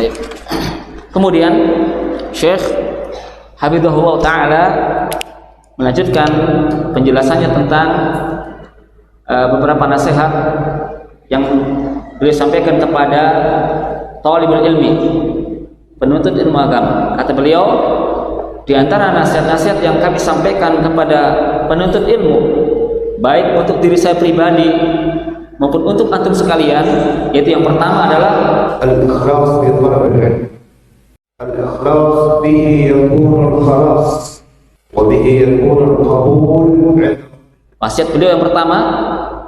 Baik. Kemudian Syekh Habibullah Ta'ala melanjutkan penjelasannya tentang beberapa nasihat yang beliau sampaikan kepada talibul ilmi, penuntut ilmu agama. Kata beliau, di antara nasihat-nasihat yang kami sampaikan kepada penuntut ilmu, baik untuk diri saya pribadi maupun untuk antum sekalian, yaitu yang pertama adalah al-ikhlas fi talab al-ilm. Al-ikhlas bihi yakun al-khalas wa bihi yakun al-qabul. Wasiat beliau yang pertama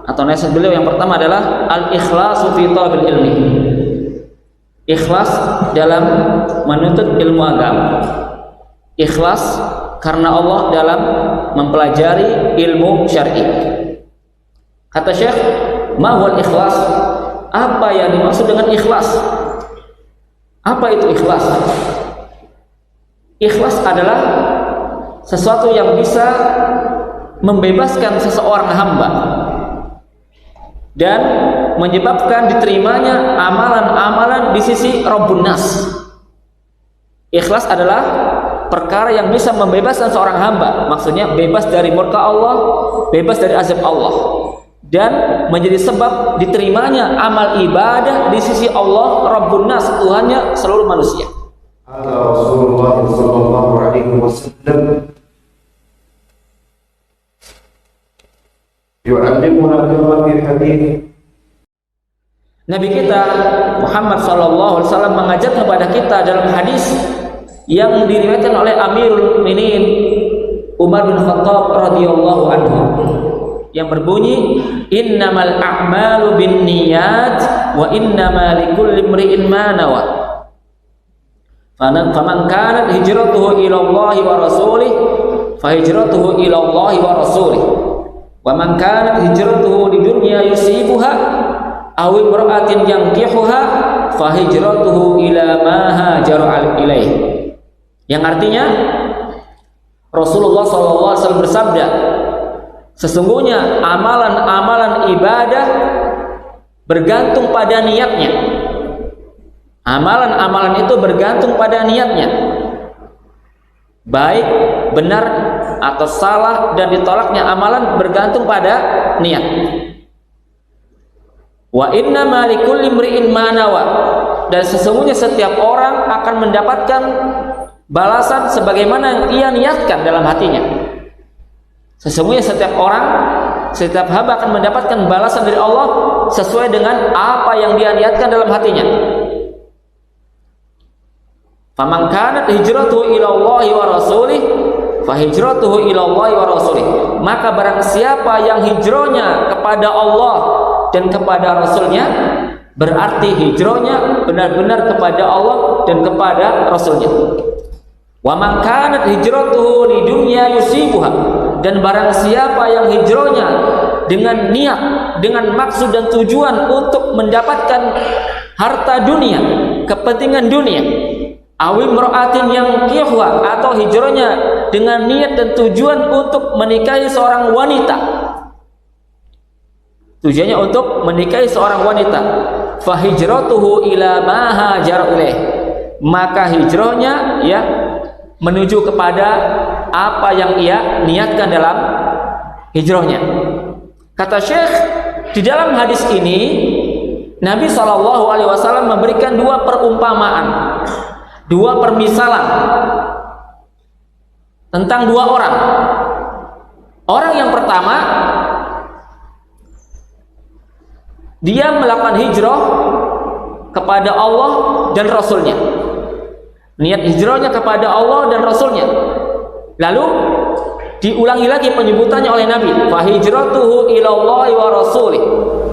atau nasihat beliau yang pertama adalah al-ikhlasu fi talabil ilmi. Ikhlas dalam menuntut ilmu agama. Ikhlas karena Allah dalam mempelajari ilmu syar'i. Kata Syekh, ma huwal ikhlas? Apa yang dimaksud dengan ikhlas? Apa itu ikhlas? Ikhlas adalah sesuatu yang bisa membebaskan seseorang hamba dan menyebabkan diterimanya amalan-amalan di sisi Rabbun Nas. Ikhlas adalah perkara yang bisa membebaskan seorang hamba, maksudnya bebas dari murka Allah, bebas dari azab Allah, dan menjadi sebab diterimanya amal ibadah di sisi Allah Rabbun Nas, Tuhannya seluruh manusia. Rasulullah sallallahu alaihi wasallam yu'allimuna fi hadits. Nabi kita Muhammad sallallahu alaihi wasallam mengajar kepada kita dalam hadis yang diriwayatkan oleh Amirul Mukminin Umar bin Khattab radhiyallahu anhu yang berbunyi, innamal a'malu binniyat wa innama likulli imri'in ma nawa. Faman kanat hijratuhu ila Allah wa rasulih fa hijratuhu ila Allah wa rasulih. Wa man kanat hijratuhu lidunya yusibuha aw imra'atin yankihuha fa hijratuhu ila ma hajara ilaih. Yang artinya Rasulullah SAW bersabda, sesungguhnya amalan-amalan ibadah bergantung pada niatnya. Amalan-amalan itu bergantung pada niatnya, baik benar atau salah, dan ditolaknya amalan bergantung pada niat. Wa inna ma likulli imri'in ma nawa, dan sesungguhnya setiap orang akan mendapatkan balasan sebagaimana yang ia niatkan dalam hatinya. Sesungguhnya setiap orang, setiap hamba akan mendapatkan balasan dari Allah sesuai dengan apa yang dia niatkan dalam hatinya. Faman kanat hijratuhu ila Allah wa rasulih fa hijratuhu ila Allah wa rasulih. Maka barang siapa yang hijrahnya kepada Allah dan kepada Rasulnya, berarti hijrahnya benar-benar kepada Allah dan kepada Rasulnya. Wa man kanat hijratuhu lidunya yusibuha, dan barang siapa yang hijrahnya dengan niat, dengan maksud dan tujuan untuk mendapatkan harta dunia, kepentingan dunia, awim ro'atin yang kihwa, atau hijrahnya dengan niat dan tujuan untuk menikahi seorang wanita, tujuannya untuk menikahi seorang wanita, fa hijratuhu ila ma hajara ilaih, maka hijrahnya ya menuju kepada apa yang ia niatkan dalam hijrahnya. Kata Syekh, di dalam hadis ini Nabi SAW memberikan dua perumpamaan, dua permisalan tentang dua orang. Orang yang pertama, dia melakukan hijrah kepada Allah dan Rasulnya. Niat hijrahnya kepada Allah dan Rasulnya. Lalu diulangi lagi penyebutannya oleh Nabi, fa hijratuhu ila Allah wa rasulih.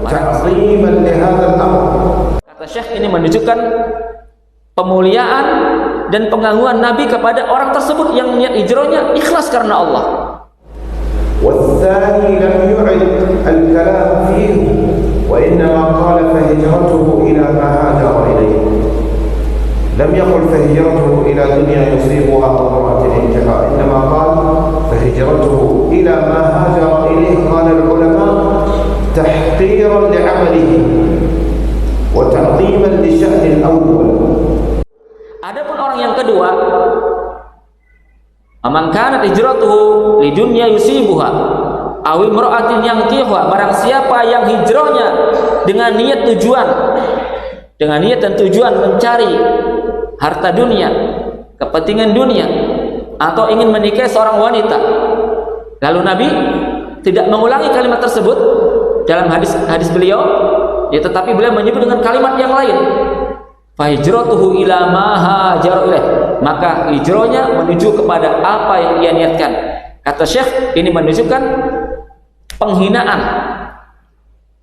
Ta'ziman li hadzal amr. Kata Syekh, ini menunjukkan pemuliaan dan pengagungan Nabi kepada orang tersebut yang niat hijrahnya ikhlas karena Allah. والثاني لم يعد الكلام فيه وإنما قال فهجرته إلى ما هاجر إليه. لم يقل فهجرته إلى دنيا يصيبها أو امرأة ينكحها، إنما قال فهجرته إلى ما هاجر إليه. قال العلماء تحقيرا لعمله وتعظيما لشأن الأول Adapun orang yang kedua, man kanat hijratuhu lidunya yusibuha aw imra'atin yankihuha, barang siapa yang hijrahnya dengan niat dan tujuan mencari harta dunia, kepentingan dunia, atau ingin menikahi seorang wanita. Lalu Nabi tidak mengulangi kalimat tersebut dalam hadis beliau, ya, tetapi beliau menyebut dengan kalimat yang lain. Fa hijratuhu ila ma hajara ilaih, maka hijrahnya menuju kepada apa yang ia niatkan. Kata Syekh, ini menunjukkan penghinaan,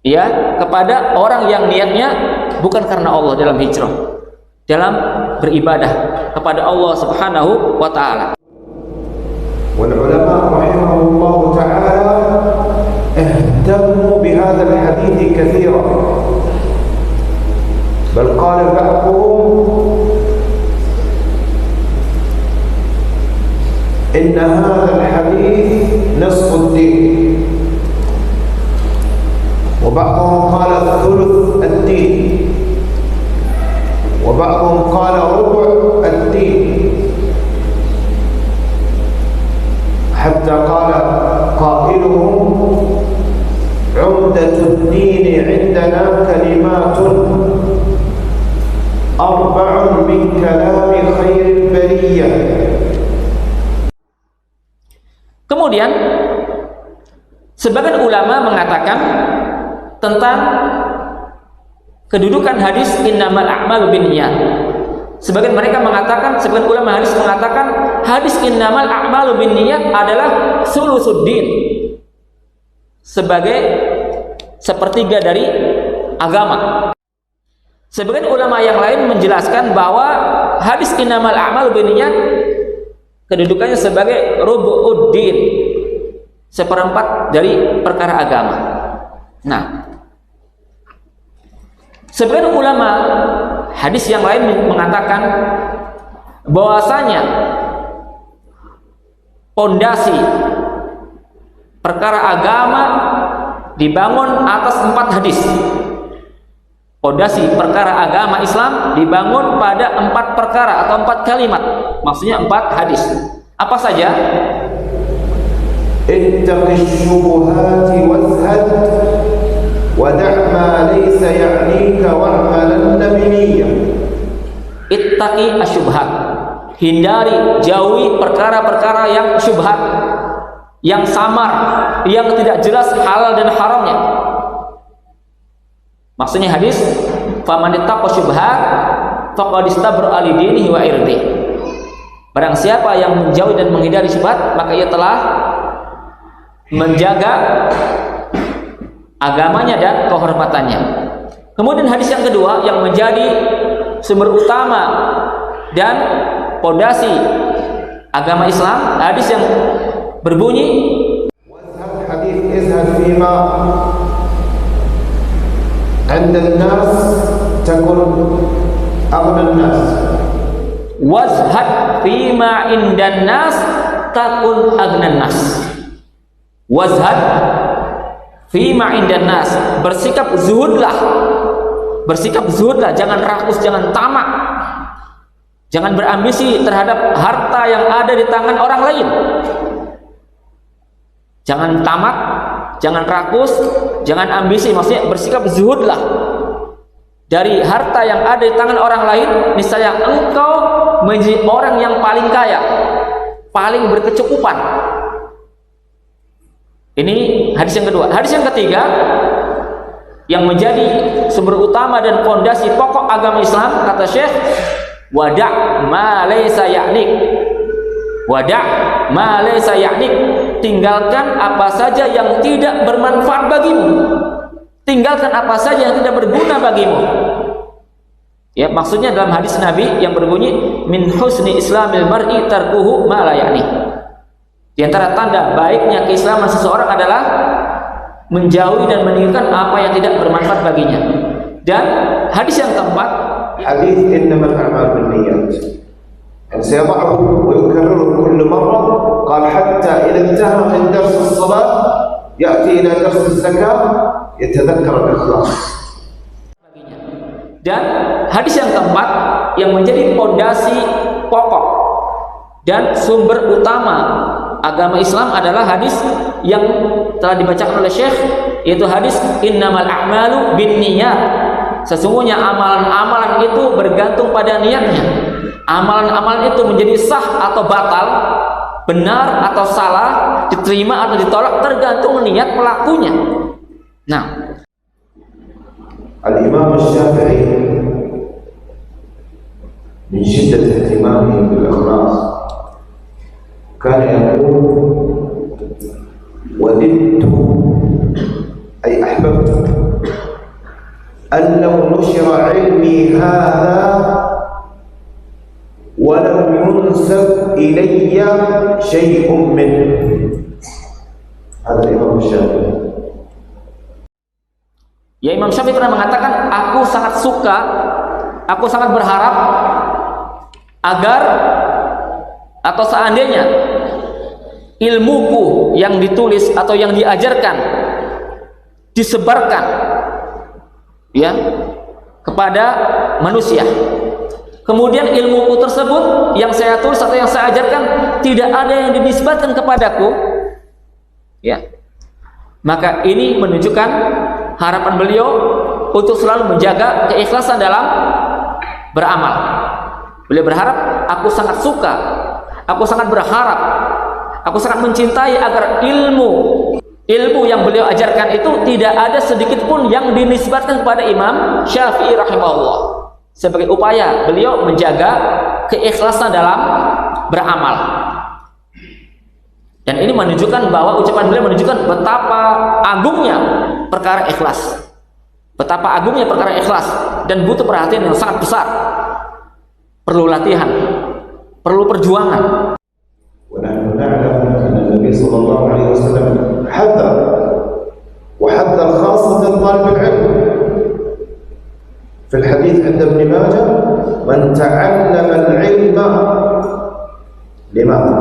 ya, kepada orang yang niatnya bukan karena Allah dalam hijrah, dalam beribadah kepada Allah Subhanahu wa taala. Wal ulama rahimahullah taala ihtammu bihadha al-hadits katsiran. بل قال بعضهم إن هذا الحديث نصف الدين، وبعضهم قال ثلث الدين، وبعضهم قال ربع الدين، حتى قال قائلهم عمدة الدين عندنا كلمات أربع من كلام خير البرية. Kemudian sebagian ulama mengatakan tentang kedudukan hadis innamal a'malu binniyat. Sebagian ulama hadis mengatakan hadis innamal a'malu binniyat adalah sulusuddin, sebagai sepertiga dari agama. Sebagian ulama yang lain menjelaskan bahwa hadis innamal a'malu binniyat kedudukannya sebagai rubu'uddin, seperempat dari perkara agama. Nah, sebagian ulama hadis yang lain mengatakan bahwasanya pondasi perkara agama dibangun atas 4 hadis. Pondasi perkara agama Islam dibangun pada 4 perkara atau 4 kalimat, maksudnya 4 hadis. Apa saja? Ittaqish syubuhati wazhad wa da' ma laysa ya'nika wa'malan nabiyya. Ittaqi asyubhat, hindari, jauhi perkara-perkara yang syubhat, yang samar, yang tidak jelas halal dan haramnya. Maksudnya hadis, faman ittaqa syubhat faqad istabra'a li dinihi wa irdihi. Barang siapa yang menjauhi dan menghindari syubhat, maka ia telah menjaga agamanya dan kehormatannya. Kemudian hadis yang kedua yang menjadi sumber utama dan pondasi agama Islam, hadis yang berbunyi hadis izhad fima 'inda an-nas takun aghna an-nas. Wazhad fima 'inda an-nas takun aghna an-nas. Wazhad fima 'inda an-nas, bersikap zuhudlah, jangan rakus, jangan tamak, jangan berambisi terhadap harta yang ada di tangan orang lain. Jangan tamak, jangan rakus, jangan ambisi, maksudnya bersikap zuhudlah dari harta yang ada di tangan orang lain. Niscaya engkau menjadi orang yang paling kaya, paling berkecukupan. Ini hadis yang kedua. Hadis yang ketiga yang menjadi sumber utama dan fondasi pokok agama Islam, kata Syekh, wada' ma laysa ya'nik. Wada' ma laysa ya'nik, tinggalkan apa saja yang tidak bermanfaat bagimu, tinggalkan apa saja yang tidak berguna bagimu. Ya, maksudnya dalam hadis Nabi yang berbunyi min husni islamil mar'i tarkuhu ma la ya'ni. Di antara tanda baiknya keislaman seseorang adalah menjauhi dan meninggalkan apa yang tidak bermanfaat baginya. Dan hadis yang keempat, hadis innamal a'malu binniyat, yang sayad'uhu wa yukarriruhu kull marrah, qala hatta idza intaha min dars as-salat ya'ti ila dars az-zakat yatadhakkar al-ikhlas. Dan hadis yang keempat yang menjadi pondasi pokok dan sumber utama agama Islam adalah hadis yang telah dibacakan oleh Syekh, yaitu hadis innamal a'malu binniyat. Sesungguhnya amalan-amalan itu bergantung pada niatnya. Amalan-amalan itu menjadi sah atau batal, benar atau salah, diterima atau ditolak tergantung niat pelakunya. Nah, Al-Imam Syafi'i min syiddat ihtimamihi bil ikhlas kana yaqul wadidtu ay ahbabtu an law nushira ilmi hadha ولم ينسب إلي شيء منه. هذا الإمام الشافعي. Ya, Imam Syafi'i pernah mengatakan, aku sangat suka, aku sangat berharap agar atau seandainya ilmuku yang ditulis atau yang diajarkan disebarkan ya kepada manusia. Kemudian ilmuku tersebut yang saya tulis atau yang saya ajarkan tidak ada yang dinisbatkan kepadaku, ya, maka ini menunjukkan harapan beliau untuk selalu menjaga keikhlasan dalam beramal. Beliau berharap, aku sangat suka, aku sangat berharap, aku sangat mencintai agar ilmu yang beliau ajarkan itu tidak ada sedikit pun yang dinisbatkan kepada Imam Syafi'i rahimahullah, sebagai upaya beliau menjaga keikhlasan dalam beramal. Dan ini menunjukkan bahwa ucapan beliau menunjukkan betapa agungnya perkara ikhlas, betapa agungnya perkara ikhlas, dan butuh perhatian yang sangat besar, perlu latihan, perlu perjuangan. ونحن نعلم أن النبي صلى الله عليه وسلم وحذر خاصة طالب العلم. في الحديث عند ابن ماجه من تعلم العلم لماذا؟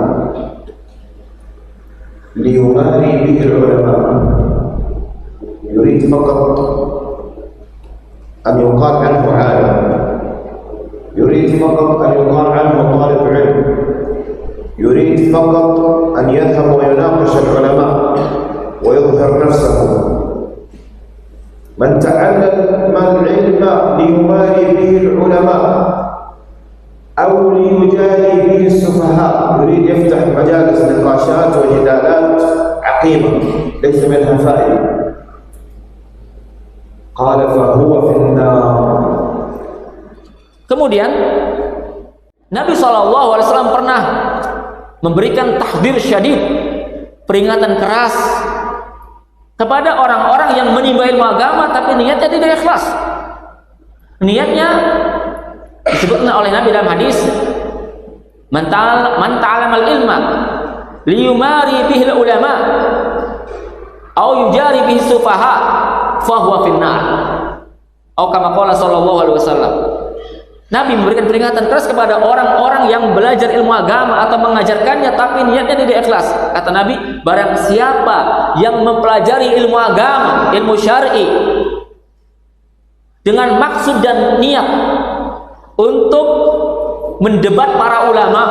ليماري به العلماء. يريد فقط أن يقال عنه عالم، يريد فقط أن يقال عنه طالب علم، يريد فقط أن يذهب ويناقش العلماء ويظهر نفسه. من تعلم العلم ليماري به العلماء أو ليجاري به السفهاء، يريد يفتح مجالس نقاشات وجدالات عقيمة ليس منها فائدة، قال فهو في النار. Kemudian Nabi SAW pernah memberikan tahdzir syadid, peringatan keras kepada orang-orang yang menimba ilmu agama tapi niatnya tidak ikhlas. Niatnya disebutkan oleh Nabi dalam hadis, man ta'alamal ilma liyumari bihi ulama au yujari bihi sufaha fahuwa finnar, atau kama qala sallallahu alaihi wasallam. Nabi memberikan peringatan keras kepada orang-orang yang belajar ilmu agama atau mengajarkannya tapi niatnya tidak ikhlas. Kata Nabi, barang siapa yang mempelajari ilmu agama, ilmu syar'i dengan maksud dan niat untuk mendebat para ulama,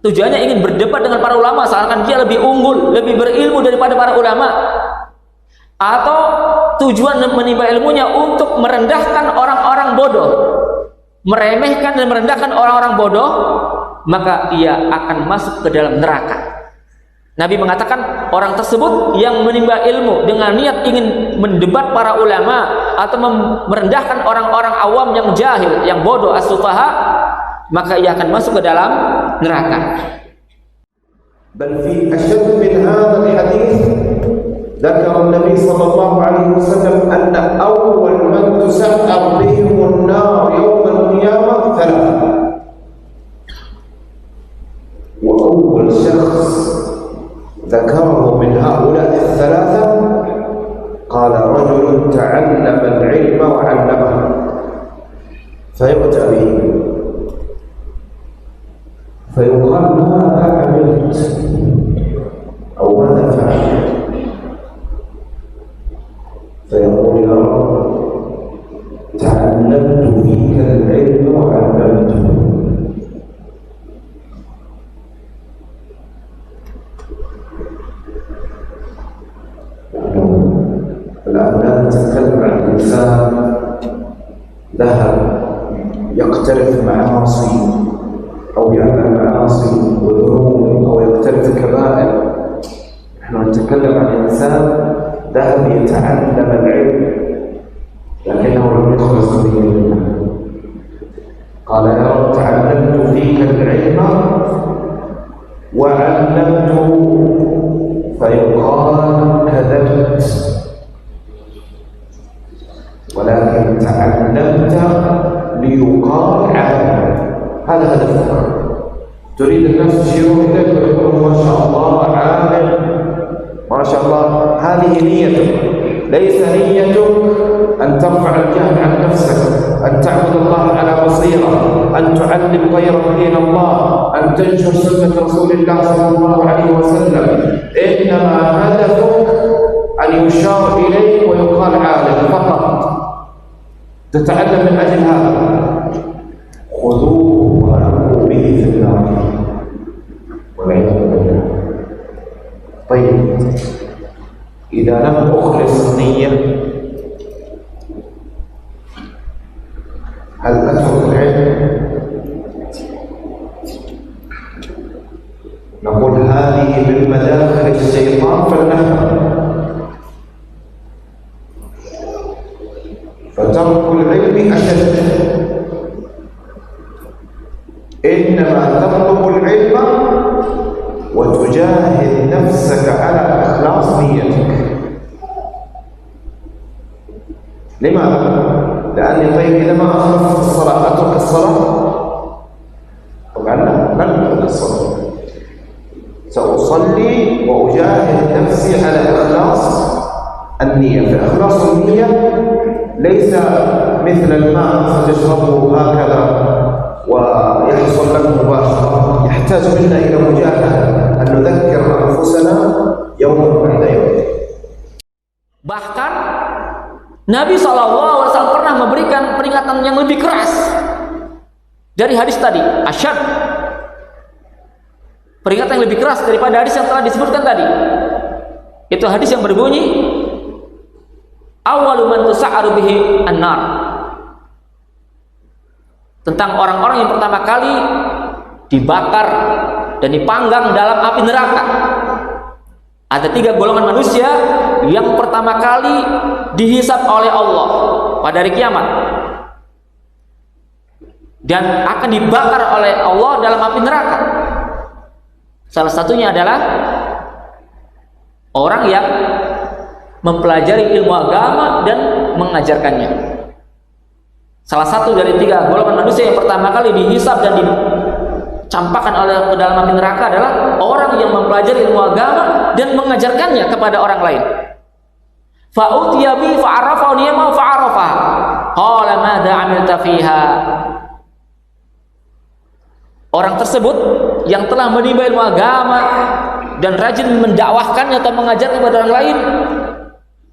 tujuannya ingin berdebat dengan para ulama seakan dia lebih unggul, lebih berilmu daripada para ulama, atau tujuan menimba ilmunya untuk merendahkan orang-orang bodoh, meremehkan dan merendahkan orang-orang bodoh, maka ia akan masuk ke dalam neraka. Nabi mengatakan orang tersebut yang menimba ilmu dengan niat ingin mendebat para ulama atau merendahkan orang-orang awam yang jahil, yang bodoh, as-sufaha, maka ia akan masuk ke dalam neraka. Bal fi ashad min hadha al-hadith ذكر النبي صلى الله عليه وسلم أن أول من تسعر بهم النار يوم القيامة ثلاثة، وأول شخص ذكره من هؤلاء الثلاثة قال رجل تعلم العلم وعلمه، فيؤتى به فيقال ماذا عملت أو ماذا فعلت، فيقول يا رب تعلمت فيك يتبع الإنسان ذهب يقترف معاصي أو يعمل معاصي وذنوب أو يقترف كبائر. نحن نتكلم عن إنسان ذهب يتعلم العلم لكنه لم يخلص به لله. قال يا رب تعلمت فيك العلم وعلمته، فيقال كذبت، ولكن تعلمت ليقال عالم. هذا هدفك. تريد الناس يشيرون إليك ويقولون ما شاء الله عالم، ما شاء الله. هذه نيتك، ليس نيتك أن ترفع الجهل عن نفسك، أن تعبد الله على بصيرة، أن تعلم غيرك دين الله، أن تنشر سنة رسول الله صلى الله عليه وسلم. إنما هدفك أن يشار إليك ويقال عالم فقط، تتعلم من أجل هذا. خذوه وألقوا به في النار والعياذ بالله. طيب، إذا لم أخلص النية هل أترك العلم؟ نقول هذه من مداخل الشيطان فلنفهم. فترك العلم أشد. إنما تطلب العلم وتجاهد نفسك على إخلاص نيتك. لماذا؟ لأني طيب إذا ما أخلصت الصلاة أترك الصلاة؟ طبعا لا، لن أترك الصلاة. سأصلي وأجاهد نفسي على إخلاص النية. فإخلاص النية ليس مثل الماء فتشربه هكذا ويحصل لك مباشرة، يحتاج منا إلى مجاهدة، أن نذكر أنفسنا يوما بعد يوم. Bahkan Nabi SAW pernah memberikan peringatan yang lebih keras dari hadis tadi, asyad. Peringatan yang lebih keras daripada hadis yang telah disebutkan tadi. Itu hadis yang berbunyi, awwalu man tusa'aru bihi an-nar. Tentang orang-orang yang pertama kali dibakar dan dipanggang dalam api neraka. Ada 3 golongan manusia yang pertama kali dihisab oleh Allah pada hari kiamat dan akan dibakar oleh Allah dalam api neraka. Salah satunya adalah orang yang mempelajari ilmu agama dan mengajarkannya. Salah satu dari 3 golongan manusia yang pertama kali dihisab dan dicampakkan oleh ke dalam api neraka adalah orang yang mempelajari ilmu agama dan mengajarkannya kepada orang lain. Fa'utiya bi fa'arafa niyama fa'arafa. Qala madza 'amilta fiha. Orang tersebut yang telah menimba ilmu agama dan rajin mendakwahkannya atau mengajarkan kepada orang lain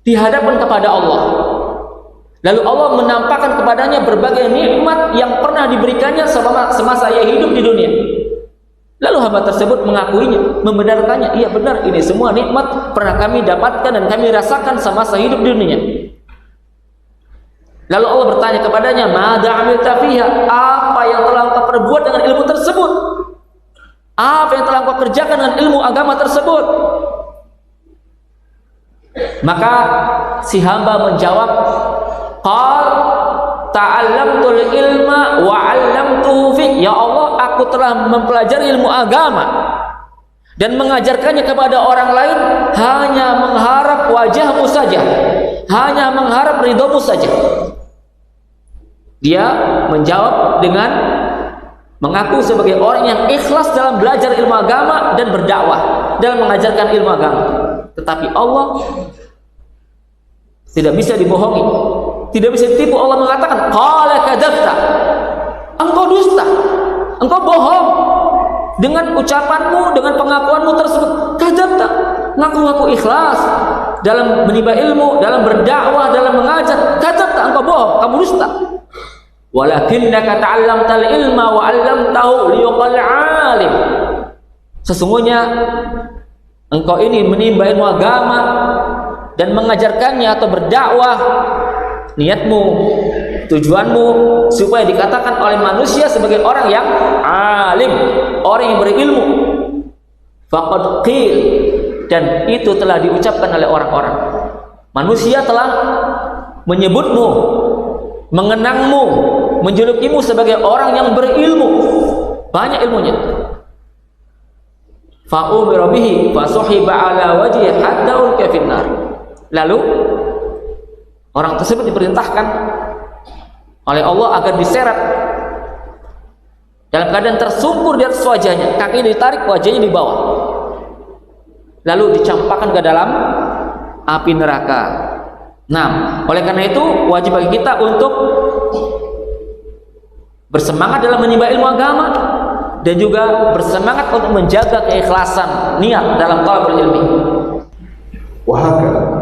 dihadapkan kepada Allah. Lalu Allah menampakkan kepadanya berbagai nikmat yang pernah diberikannya semasa ia hidup di dunia. Lalu hamba tersebut mengakuinya, membenarkannya, iya benar, ini semua nikmat pernah kami dapatkan dan kami rasakan semasa hidup di dunia. Lalu Allah bertanya kepadanya, madza 'amilta fiha, apa yang telah engkau perbuat dengan ilmu tersebut? Apa yang telah engkau kerjakan dengan ilmu agama tersebut? Maka si hamba menjawab, qal ta'allamtul ilma wa 'allamtuhu fik. Ya Allah, aku telah mempelajari ilmu agama dan mengajarkannya kepada orang lain hanya mengharap wajahmu saja, hanya mengharap ridhomu saja. Dia menjawab dengan mengaku sebagai orang yang ikhlas dalam belajar ilmu agama dan berdakwah dalam mengajarkan ilmu agama. Tetapi Allah tidak bisa dibohongi, tidak bisa ditipu. Allah mengatakan, qala kadzabta, engkau dusta, engkau bohong dengan ucapanmu, dengan pengakuanmu tersebut. Kadzabta, ngaku-ngaku ikhlas dalam menimba ilmu, dalam berdakwah, dalam mengajar. Kadzabta, engkau bohong, kamu dusta. Walakinnaka ta'allamtal ilma wa 'allamtahu liyuqal 'alim. Sesungguhnya engkau ini menimba ilmu agama dan mengajarkannya atau berdakwah, niatmu, tujuanmu supaya dikatakan oleh manusia sebagai orang yang alim, orang yang berilmu, faqad qil, dan itu telah diucapkan oleh orang-orang. Manusia telah menyebutmu, mengenangmu, menjulukimu sebagai orang yang berilmu, banyak ilmunya. Fa'umira bihi fasuhiba ala wajhi hatta ulqiya finnar. Lalu orang tersebut diperintahkan oleh Allah agar diseret dalam keadaan tersungkur di atas wajahnya, kaki ditarik, wajahnya di bawah, lalu dicampakkan ke dalam api neraka. Nah, oleh karena itu wajib bagi kita untuk bersemangat dalam menimba ilmu agama dan juga bersemangat untuk menjaga keikhlasan niat dalam talabul ilmi. وهكذا